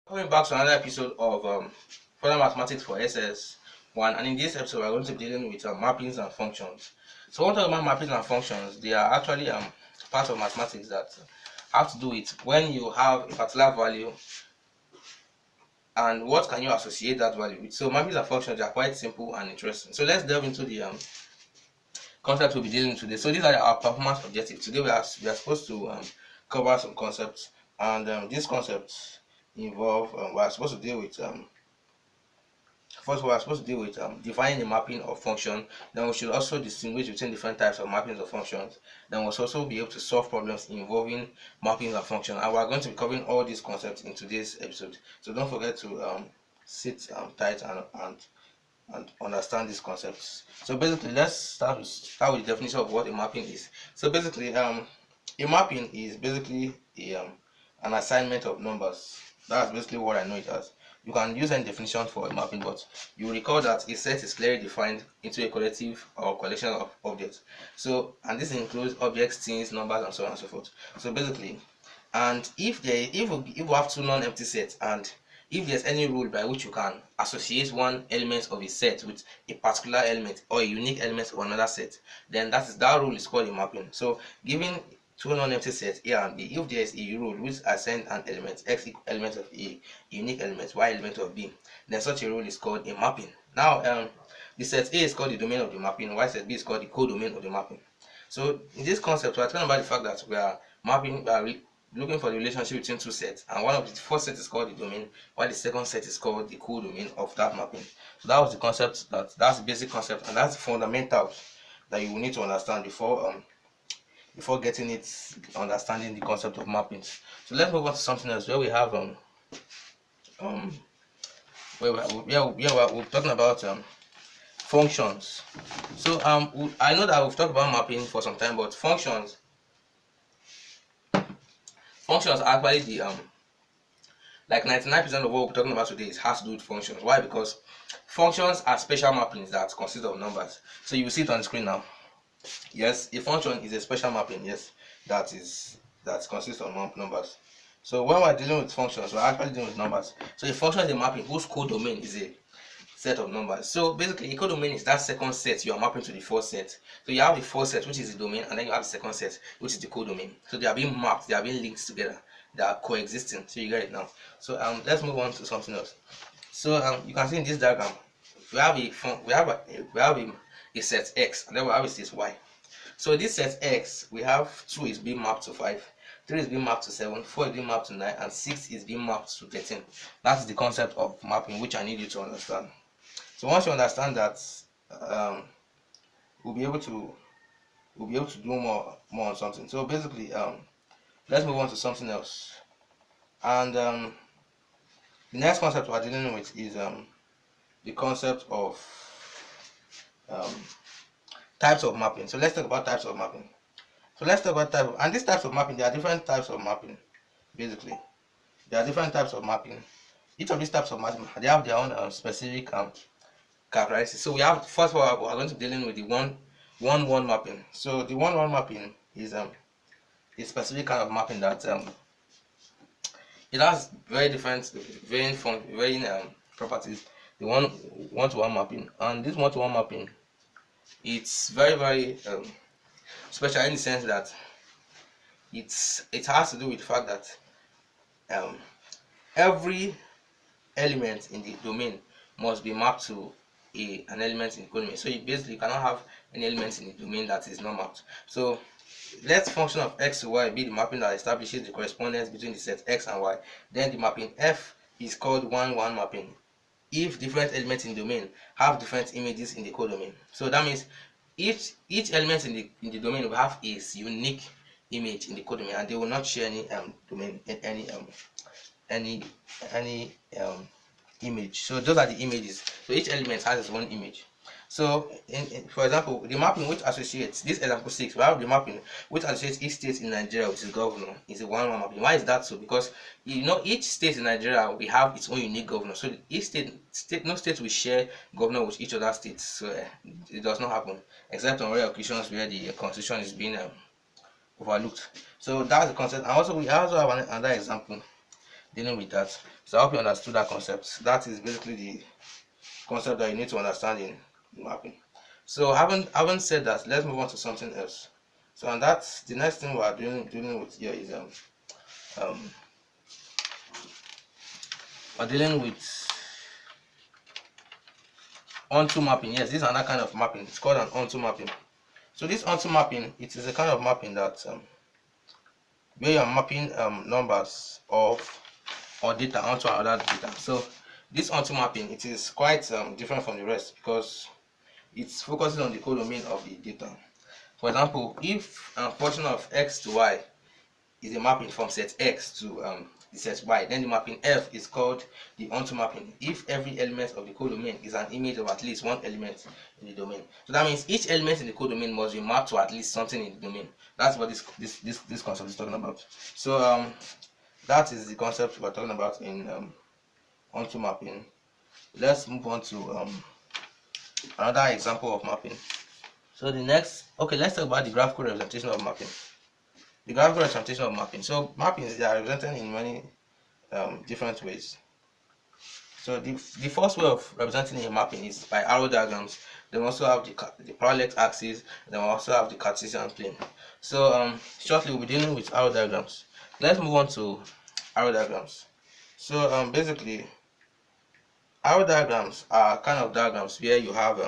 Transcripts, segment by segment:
Coming back to another episode of Further Mathematics for SS1, and in this episode, we're going to be dealing with mappings and functions. So, when we talk about mappings and functions, they are actually part of mathematics that have to do with when you have a particular value and what can you associate that value with. So, mappings and functions are quite simple and interesting. So, let's delve into the concepts we'll be dealing with today. So, these are our performance objectives. Today, we are supposed to cover some concepts, and these concepts involve we are supposed to deal with first we are supposed to deal with defining the mapping of function. Then we should also distinguish between different types of mappings of functions. Then we'll also be able to solve problems involving mappings of function, and we are going to be covering all these concepts in today's episode. So don't forget to sit tight and understand these concepts. So basically, let's start with the definition of what a mapping is. So basically, a mapping is basically an assignment of numbers. That's basically what I know it as. You can use any definition for a mapping, but you recall that a set is clearly defined into a collective or collection of objects. So, and this includes objects, things, numbers, and so on and so forth. So basically, and if you have two non-empty sets, and if there's any rule by which you can associate one element of a set with a particular element or a unique element of another set, then that rule is called a mapping. So given two non-empty sets A and B, if there is a rule which assigns an element x element of A, unique element y element of B, then such a rule is called a mapping. Now the set A is called the domain of the mapping, y set B is called the codomain of the mapping. So in this concept, we are talking about the fact that we are looking for the relationship between two sets, and one of the first set is called the domain, while the second set is called the codomain of that mapping. So that was the concept, that's the basic concept, and that's the fundamentals that you will need to understand before getting it, understanding the concept of mappings. So let's move on to something else where we have we're talking about functions. So I know that we've talked about mapping for some time, but functions are actually the like 99% of what we're talking about today has to do with functions. Why? Because functions are special mappings that consist of numbers. So you will see it on the screen now. Yes, a function is a special mapping, yes, that consists of numbers. So when we're dealing with functions, we're actually dealing with numbers. So a function is a mapping whose codomain is a set of numbers. So basically, a codomain is that second set you are mapping to the first set. So you have the first set, which is the domain, and then you have the second set, which is the codomain. So they are being mapped, they are being linked together, they are coexisting. So you get it now. So let's move on to something else. So you can see in this diagram, we have a set x, and then we have a set y. So this set x, we have 2 is being mapped to 5, 3 is being mapped to 7, 4 is being mapped to 9, and 6 is being mapped to 13. That's the concept of mapping, which I need you to understand. So once you understand that, we'll be able to do more on something. So basically, let's move on to something else. And the next concept we're dealing with is the concept of types of mapping. So let's talk about types of mapping. So let's talk about and these types of mapping, there are different types of mapping. Basically, there are different types of mapping. Each of these types of mapping, they have their own specific characteristics. So we have, first of all, we're going to be dealing with the one mapping. So the one mapping is a specific kind of mapping that it has very different varying properties. The one-to-one mapping, and this one-to-one mapping, it's very special in the sense that it has to do with the fact that every element in the domain must be mapped to an element in the codomain. So you basically cannot have any element in the domain that is not mapped. So let function of x to y be the mapping that establishes the correspondence between the set x and y. Then the mapping f is called one-one mapping if different elements in the domain have different images in the codomain. So that means each element in the domain will have its unique image in the codomain, and they will not share any domain any image. So those are the images. So each element has its own image. So for example, the mapping which associates this example 6, we have the mapping which associates each state in Nigeria with its governor is a one-one mapping. Why is that so? Because you know each state in Nigeria will have its own unique governor. So each no state will share governor with each other states. So it does not happen except on rare occasions where the constitution is being overlooked. So that's the concept. And also we also have another example. dealing with that. So I hope you understood that concept. That is basically the concept that you need to understand in mapping. So having said that, let's move on to something else. So and that's the next thing we are dealing with here is we're dealing with onto mapping. Yes, this is another kind of mapping. It's called an onto mapping. So this onto mapping, it is a kind of mapping that where you're mapping numbers or data onto another data. So this onto mapping, it is quite different from the rest because it's focusing on the codomain of the data. For example, if a function of x to y is a mapping from set x to the set y, then the mapping f is called the onto mapping if every element of the codomain is an image of at least one element in the domain. So that means each element in the codomain must be mapped to at least something in the domain. That's what this concept is talking about. So that is the concept we're talking about in onto mapping. Let's move on to another example of mapping. So the next, okay, let's talk about the graphical representation of mapping. The graphical representation of mapping. So mappings, they are represented in many different ways. So the first way of representing a mapping is by arrow diagrams. Then we also have the parallax axis. Then we also have the Cartesian plane. So shortly we'll be dealing with arrow diagrams. Let's move on to arrow diagrams. So basically, arrow diagrams are kind of diagrams where you have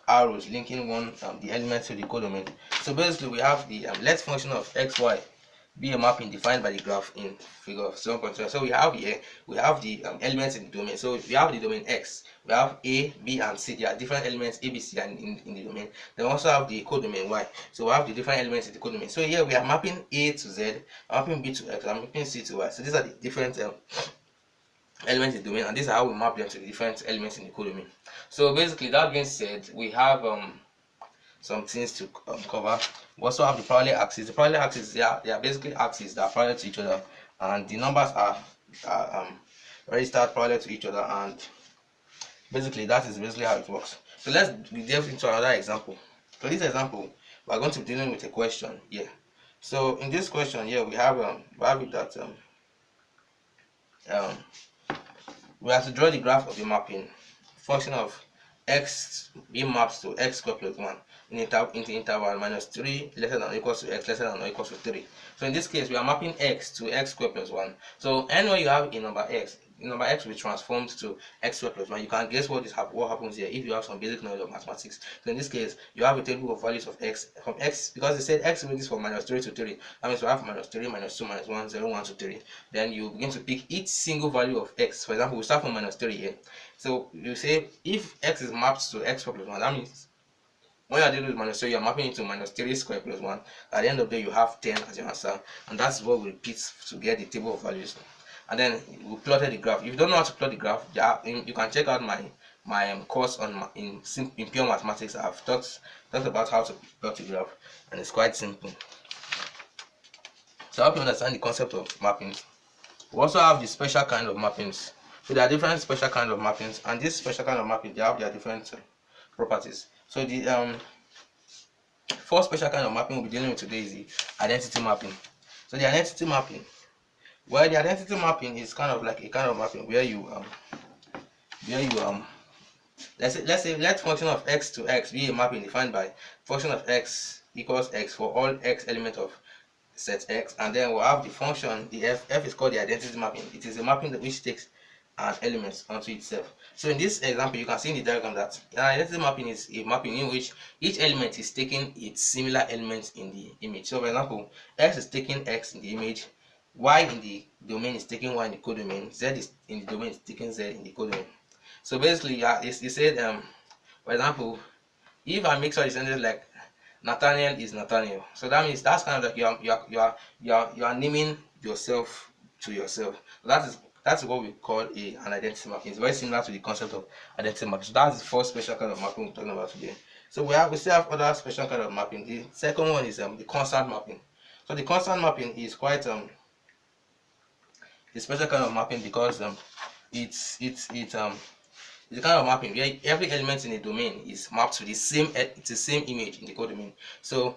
arrows linking the elements to the codomain. So basically we have the let function of xy be a mapping defined by the graph in figure 7.2. So we have the elements in the domain. So we have the domain x, we have a, b, and c. There are different elements a, b, c in the domain. Then we also have the codomain y. So we have the different elements in the codomain. So here we are mapping a to z, mapping b to x, and mapping c to y. So these are the different elements in the domain, and this is how we map them to the different elements in the codomain. So basically, that being said, we have some things to cover. We also have the parallel axis. The parallel axis, they are basically axes that are parallel to each other, and the numbers are registered parallel to each other, and basically that is basically how it works. So let's delve into another example. For this example, we are going to be dealing with a question here. So in this question here, we have it that we have to draw the graph of the mapping function of x being mapped to x squared plus 1 in the interval -3 less than or equals to x less than or equals to 3. So in this case, we are mapping x to x squared plus 1. So anywhere you have a number x, the number x will be transformed to x squared plus 1. You can guess what happens here if you have some basic knowledge of mathematics. So in this case, you have a table of values of x from x, because they said x ranges from -3 to 3. That means we have -3, -2, -1, 0, 1 to 3. Then you begin to pick each single value of x. For example, we start from -3 here. So you say if x is mapped to x squared plus 1, that means when you are dealing with -3, you are mapping it to -3 squared plus 1. At the end of the day, you have 10 as your answer, and that's what we repeat to get the table of values. And then we plotted the graph. If you don't know how to plot the graph, you can check out my course in pure mathematics. I've talked about how to plot the graph, and it's quite simple. So I hope you understand the concept of mappings. We also have the special kind of mappings. So there are different special kind of mappings, and this special kind of mapping, they have their different properties. So the first special kind of mapping we'll be dealing with today is the identity mapping. So the identity mapping, well, the identity mapping is kind of like a kind of mapping where you let's say let function of x to x be a mapping defined by function of x equals x for all x element of set x, and then we'll have the function, the f is called the identity mapping. It is a mapping which takes an element onto itself. So in this example, you can see in the diagram that an identity mapping is a mapping in which each element is taking its similar elements in the image. So for example, x is taking x in the image, y in the domain is taking y in the codomain, z is in the domain is taking z in the codomain. So basically, you said for example, if I make such a sentence like Nathaniel is Nathaniel, so that means that's kind of like you are naming yourself to yourself. So that's what we call an identity mapping. It's very similar to the concept of identity mapping. So that's the first special kind of mapping we're talking about today. So we still have other special kind of mapping. The second one is the constant mapping. So the constant mapping is quite a special kind of mapping because It's a kind of mapping where every element in a domain is mapped to the same image in the codomain. So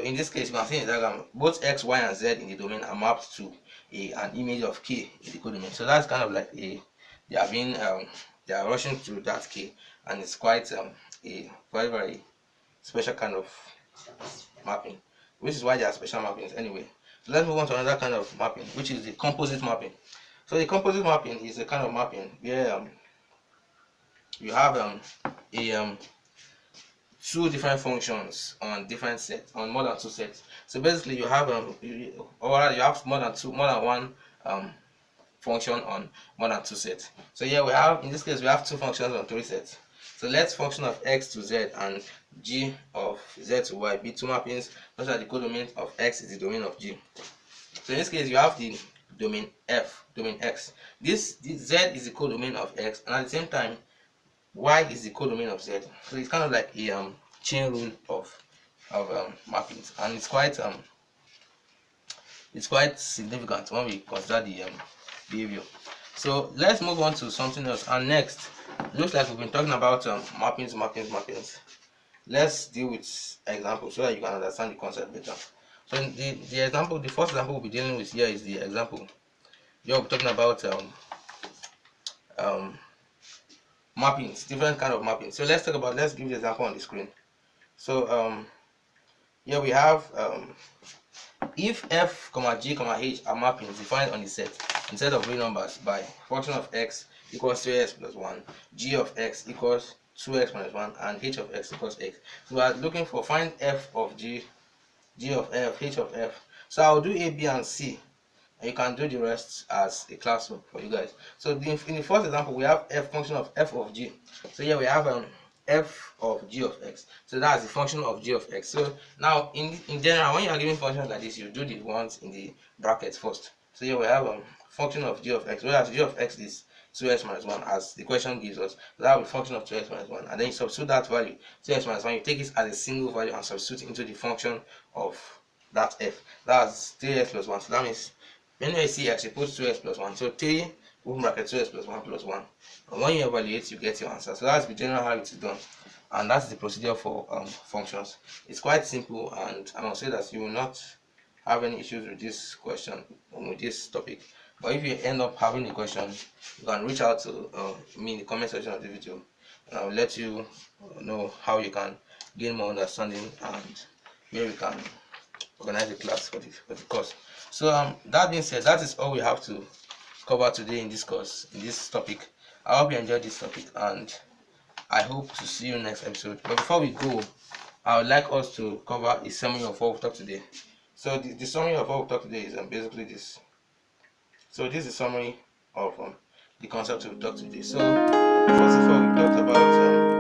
in this case, you can see in the diagram both x, y, and z in the domain are mapped to an image of k in the codomain. So that's kind of like they are rushing to that k, and it's quite a very, very special kind of mapping, which is why they are special mappings anyway. So let's move on to another kind of mapping, which is the composite mapping. So the composite mapping is a kind of mapping where you have two different functions on different sets, on more than two sets. So basically you have you have more than one function on more than two sets. So here we have, in this case, we have two functions on three sets. So let function of x to z and g of z to y be two mappings such that the codomain of x is the domain of g. So in this case, you have the domain f, domain x. This z is the codomain of x, and at the same time, y is the codomain of z. So it's kind of like a chain rule of mappings, and it's quite significant when we consider the behavior. So let's move on to something else. And next, looks like we've been talking about mappings. Let's deal with examples so that you can understand the concept better. So the first example we'll be dealing with here is the example. We'll be talking about mappings, different kind of mappings. So let's give the example on the screen. So here we have if f, g, h are mappings defined on the set of real numbers by function of x equals 2x plus 1, g of x equals 2x minus 1, and h of x equals x. So we are looking for find f of g, g of f, h of f. So I'll do a, b, and c, and you can do the rest as a classwork for you guys. So in the first example, we have f function of f of g. So here we have f of g of x. So that's the function of g of x. So now in general, when you are giving functions like this, you do the ones in the brackets first. So here we have function of g of x, whereas g of x is 2x minus 1 as the question gives us. So that will be function of 2x minus 1, and then you substitute that value 2x minus 1, you take it as a single value and substitute into the function of that f. That's 3x plus 1. So that means when you see x, you put 2x plus 1. So 3 open bracket 2x plus 1 plus 1. And when you evaluate, you get your answer. So that's the general how it is done. And that's the procedure for functions. It's quite simple, and I must say that you will not have any issues with this question, with this topic. But if you end up having a question, you can reach out to me in the comment section of the video, and I'll let you know how you can gain more understanding and where we can organize a class for the course. So that being said, that is all we have to cover today in this course, in this topic. I hope you enjoyed this topic, and I hope to see you next episode. But before we go, I would like us to cover a summary of what we talked today. So the summary of what we talked today is basically this. So this is a summary of the concept we talked today. So first of all, we talked about